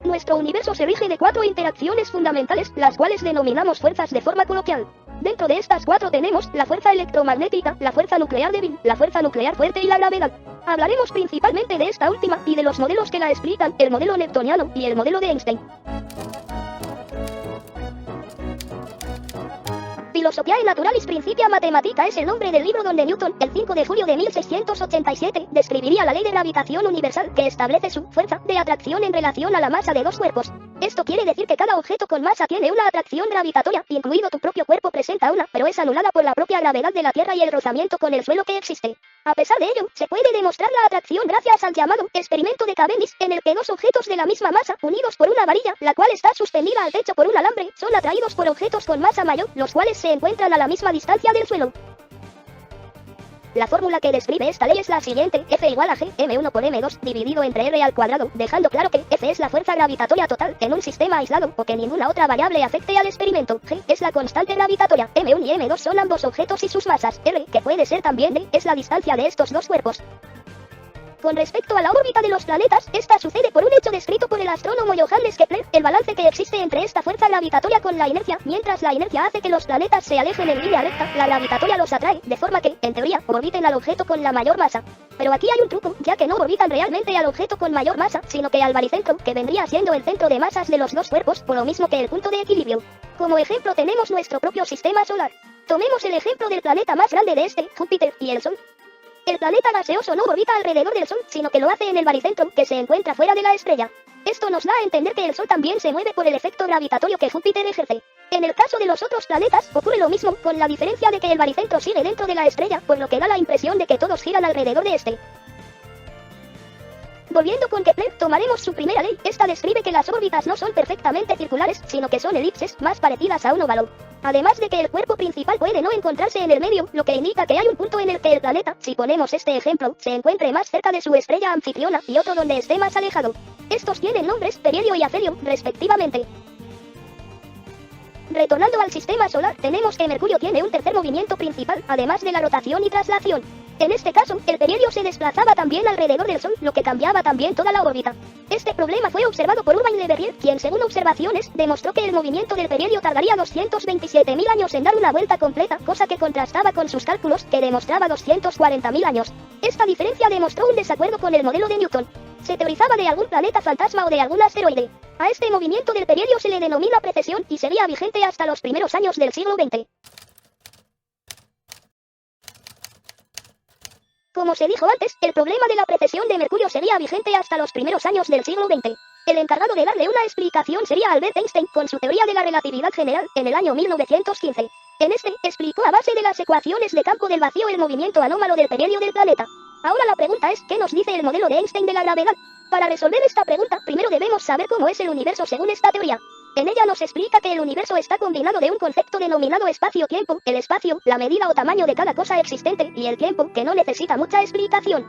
Nuestro universo se rige de 4 interacciones fundamentales, las cuales denominamos fuerzas de forma coloquial. Dentro de estas 4 tenemos la fuerza electromagnética, la fuerza nuclear débil, la fuerza nuclear fuerte y la gravedad. Hablaremos principalmente de esta última y de los modelos que la explican, el modelo newtoniano y el modelo de Einstein. Philosophia Naturalis Principia Mathematica es el nombre del libro donde Newton, el 5 de julio de 1687, describiría la ley de gravitación universal que establece su fuerza de atracción en relación a la masa de dos cuerpos. Esto quiere decir que cada objeto con masa tiene una atracción gravitatoria, incluido tu propio cuerpo presenta una, pero es anulada por la propia gravedad de la Tierra y el rozamiento con el suelo que existe. A pesar de ello, se puede demostrar la atracción gracias al llamado experimento de Cavendish, en el que dos objetos de la misma masa, unidos por una varilla, la cual está suspendida al techo por un alambre, son atraídos por objetos con masa mayor, los cuales se encuentran a la misma distancia del suelo. La fórmula que describe esta ley es la siguiente: F igual a G, M1 por M2, dividido entre R al cuadrado, dejando claro que F es la fuerza gravitatoria total en un sistema aislado, o que ninguna otra variable afecte al experimento. G es la constante gravitatoria, M1 y M2 son ambos objetos y sus masas. R, que puede ser también D, es la distancia de estos dos cuerpos. Con respecto a la órbita de los planetas, esta sucede por un hecho descrito por el astrónomo Johannes Kepler, el balance que existe entre esta fuerza gravitatoria con la inercia. Mientras la inercia hace que los planetas se alejen en línea recta, la gravitatoria los atrae, de forma que, en teoría, orbiten al objeto con la mayor masa. Pero aquí hay un truco, ya que no orbitan realmente al objeto con mayor masa, sino que al baricentro, que vendría siendo el centro de masas de los dos cuerpos, por lo mismo que el punto de equilibrio. Como ejemplo tenemos nuestro propio sistema solar. Tomemos el ejemplo del planeta más grande de este, Júpiter, y el Sol. El planeta gaseoso no orbita alrededor del Sol, sino que lo hace en el baricentro, que se encuentra fuera de la estrella. Esto nos da a entender que el Sol también se mueve por el efecto gravitatorio que Júpiter ejerce. En el caso de los otros planetas, ocurre lo mismo, con la diferencia de que el baricentro sigue dentro de la estrella, por lo que da la impresión de que todos giran alrededor de este. Volviendo con Kepler, tomaremos su primera ley. Esta describe que las órbitas no son perfectamente circulares, sino que son elipses, más parecidas a un óvalo. Además de que el cuerpo principal puede no encontrarse en el medio, lo que indica que hay un punto en el que el planeta, si ponemos este ejemplo, se encuentre más cerca de su estrella anfitriona, y otro donde esté más alejado. Estos tienen nombres, perihelio y afelio, respectivamente. Retornando al sistema solar, tenemos que Mercurio tiene un tercer movimiento principal, además de la rotación y traslación. En este caso, el perihelio se desplazaba también alrededor del Sol, lo que cambiaba también toda la órbita. Este problema fue observado por Urbain Le Verrier, quien según observaciones, demostró que el movimiento del perihelio tardaría 227.000 años en dar una vuelta completa, cosa que contrastaba con sus cálculos, que demostraba 240.000 años. Esta diferencia demostró un desacuerdo con el modelo de Newton. Se teorizaba de algún planeta fantasma o de algún asteroide. A este movimiento del perihelio se le denomina precesión, y sería vigente hasta los primeros años del siglo XX. Como se dijo antes, el problema de la precesión de Mercurio sería vigente hasta los primeros años del siglo XX. El encargado de darle una explicación sería Albert Einstein, con su teoría de la relatividad general, en el año 1915. En este, explicó a base de las ecuaciones de campo del vacío el movimiento anómalo del perihelio del planeta. Ahora la pregunta es, ¿qué nos dice el modelo de Einstein de la gravedad? Para resolver esta pregunta, primero debemos saber cómo es el universo según esta teoría. En ella nos explica que el universo está combinado de un concepto denominado espacio-tiempo, el espacio, la medida o tamaño de cada cosa existente, y el tiempo, que no necesita mucha explicación.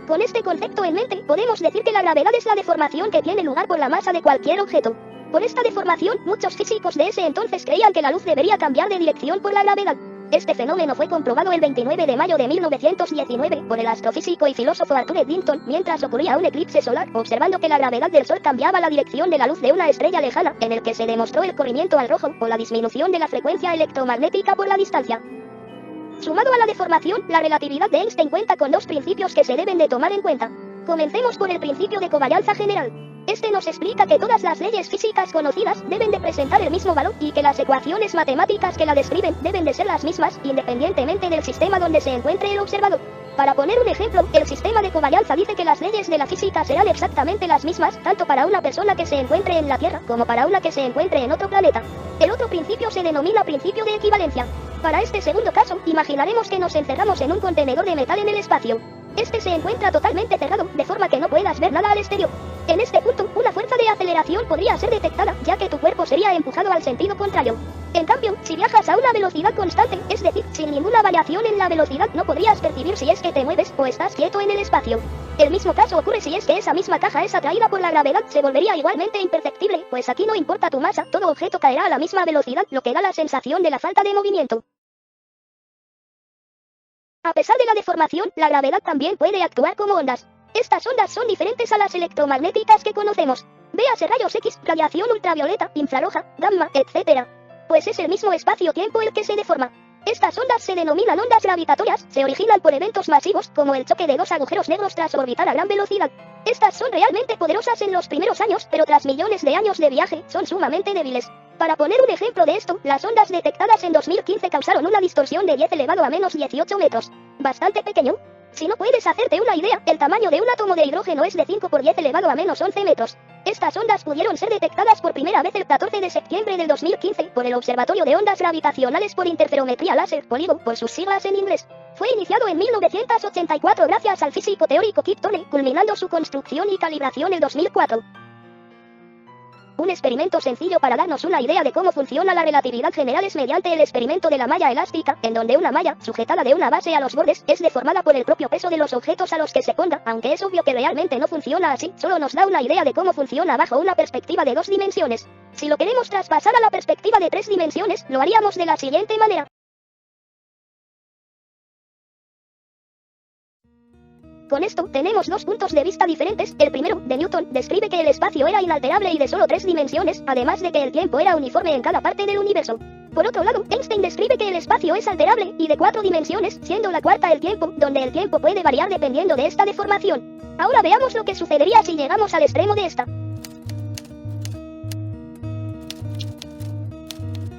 Con este concepto en mente, podemos decir que la gravedad es la deformación que tiene lugar por la masa de cualquier objeto. Por esta deformación, muchos físicos de ese entonces creían que la luz debería cambiar de dirección por la gravedad. Este fenómeno fue comprobado el 29 de mayo de 1919 por el astrofísico y filósofo Arthur Eddington mientras ocurría un eclipse solar, observando que la gravedad del Sol cambiaba la dirección de la luz de una estrella lejana, en el que se demostró el corrimiento al rojo o la disminución de la frecuencia electromagnética por la distancia. Sumado a la deformación, la relatividad de Einstein cuenta con dos principios que se deben de tomar en cuenta. Comencemos por el principio de covarianza general. Este nos explica que todas las leyes físicas conocidas deben de presentar el mismo valor y que las ecuaciones matemáticas que la describen deben de ser las mismas independientemente del sistema donde se encuentre el observador. Para poner un ejemplo, el sistema de covarianza dice que las leyes de la física serán exactamente las mismas, tanto para una persona que se encuentre en la Tierra como para una que se encuentre en otro planeta. El otro principio se denomina principio de equivalencia. Para este segundo caso, imaginaremos que nos encerramos en un contenedor de metal en el espacio. Este se encuentra totalmente cerrado, de forma que no puedas ver nada al exterior. En este punto, una fuerza de aceleración podría ser detectada, ya que tu cuerpo sería empujado al sentido contrario. En cambio, si viajas a una velocidad constante, es decir, sin ninguna variación en la velocidad, no podrías percibir si es que te mueves o estás quieto en el espacio. El mismo caso ocurre si es que esa misma caja es atraída por la gravedad, se volvería igualmente imperceptible, pues aquí no importa tu masa, todo objeto caerá a la misma velocidad, lo que da la sensación de la falta de movimiento. A pesar de la deformación, la gravedad también puede actuar como ondas. Estas ondas son diferentes a las electromagnéticas que conocemos. Véase rayos X, radiación ultravioleta, infrarroja, gamma, etc. Pues es el mismo espacio-tiempo el que se deforma. Estas ondas se denominan ondas gravitatorias, se originan por eventos masivos, como el choque de dos agujeros negros tras orbitar a gran velocidad. Estas son realmente poderosas en los primeros años, pero tras millones de años de viaje, son sumamente débiles. Para poner un ejemplo de esto, las ondas detectadas en 2015 causaron una distorsión de 10 elevado a menos 18 metros. Bastante pequeño. Si no puedes hacerte una idea, el tamaño de un átomo de hidrógeno es de 5 por 10 elevado a menos 11 metros. Estas ondas pudieron ser detectadas por primera vez el 14 de septiembre del 2015 por el Observatorio de Ondas Gravitacionales por Interferometría Láser, LIGO, por sus siglas en inglés. Fue iniciado en 1984 gracias al físico teórico Kip Thorne, culminando su construcción y calibración en 2004. Un experimento sencillo para darnos una idea de cómo funciona la relatividad general es mediante el experimento de la malla elástica, en donde una malla, sujetada de una base a los bordes, es deformada por el propio peso de los objetos a los que se ponga, aunque es obvio que realmente no funciona así, solo nos da una idea de cómo funciona bajo una perspectiva de 2 dimensiones. Si lo queremos traspasar a la perspectiva de 3 dimensiones, lo haríamos de la siguiente manera. Con esto, tenemos dos puntos de vista diferentes. El primero, de Newton, describe que el espacio era inalterable y de solo 3 dimensiones, además de que el tiempo era uniforme en cada parte del universo. Por otro lado, Einstein describe que el espacio es alterable y de 4 dimensiones, siendo la cuarta el tiempo, donde el tiempo puede variar dependiendo de esta deformación. Ahora veamos lo que sucedería si llegamos al extremo de esta.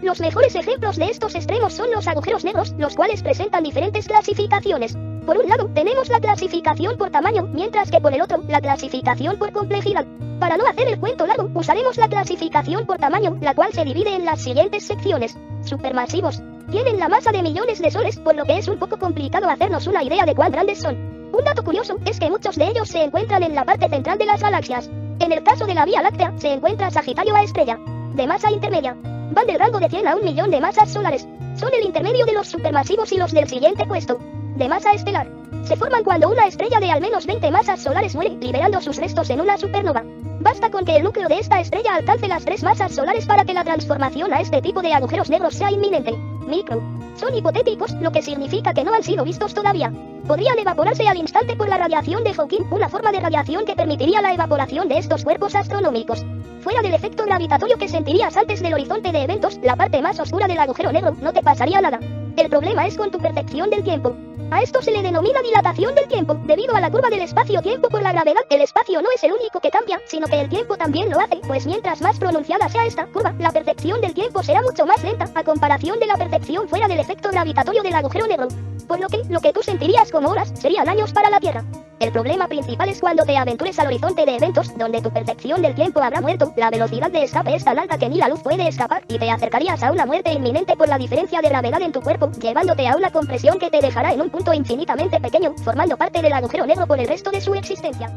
Los mejores ejemplos de estos extremos son los agujeros negros, los cuales presentan diferentes clasificaciones. Por un lado, tenemos la clasificación por tamaño, mientras que por el otro, la clasificación por complejidad. Para no hacer el cuento largo, usaremos la clasificación por tamaño, la cual se divide en las siguientes secciones. Supermasivos. Tienen la masa de millones de soles, por lo que es un poco complicado hacernos una idea de cuán grandes son. Un dato curioso es que muchos de ellos se encuentran en la parte central de las galaxias. En el caso de la Vía Láctea, se encuentra Sagitario A estrella. De masa intermedia. Van del rango de 100 a 1 millón de masas solares. Son el intermedio de los supermasivos y los del siguiente puesto. De masa estelar. Se forman cuando una estrella de al menos 20 masas solares muere, liberando sus restos en una supernova. Basta con que el núcleo de esta estrella alcance las 3 masas solares para que la transformación a este tipo de agujeros negros sea inminente. Micro. Son hipotéticos, lo que significa que no han sido vistos todavía. Podrían evaporarse al instante por la radiación de Hawking, una forma de radiación que permitiría la evaporación de estos cuerpos astronómicos. Fuera del efecto gravitatorio que sentirías antes del horizonte de eventos, la parte más oscura del agujero negro, no te pasaría nada. El problema es con tu percepción del tiempo. A esto se le denomina dilatación del tiempo. Debido a la curva del espacio-tiempo por la gravedad, el espacio no es el único que cambia, sino que el tiempo también lo hace, pues mientras más pronunciada sea esta curva, la percepción del tiempo será mucho más lenta, a comparación de la percepción fuera del efecto gravitatorio del agujero negro. Por lo que tú sentirías como horas, serían años para la Tierra. El problema principal es cuando te aventures al horizonte de eventos, donde tu percepción del tiempo habrá muerto, la velocidad de escape es tan alta que ni la luz puede escapar, y te acercarías a una muerte inminente por la diferencia de gravedad en tu cuerpo, llevándote a una compresión que te dejará en un punto infinitamente pequeño, formando parte del agujero negro por el resto de su existencia.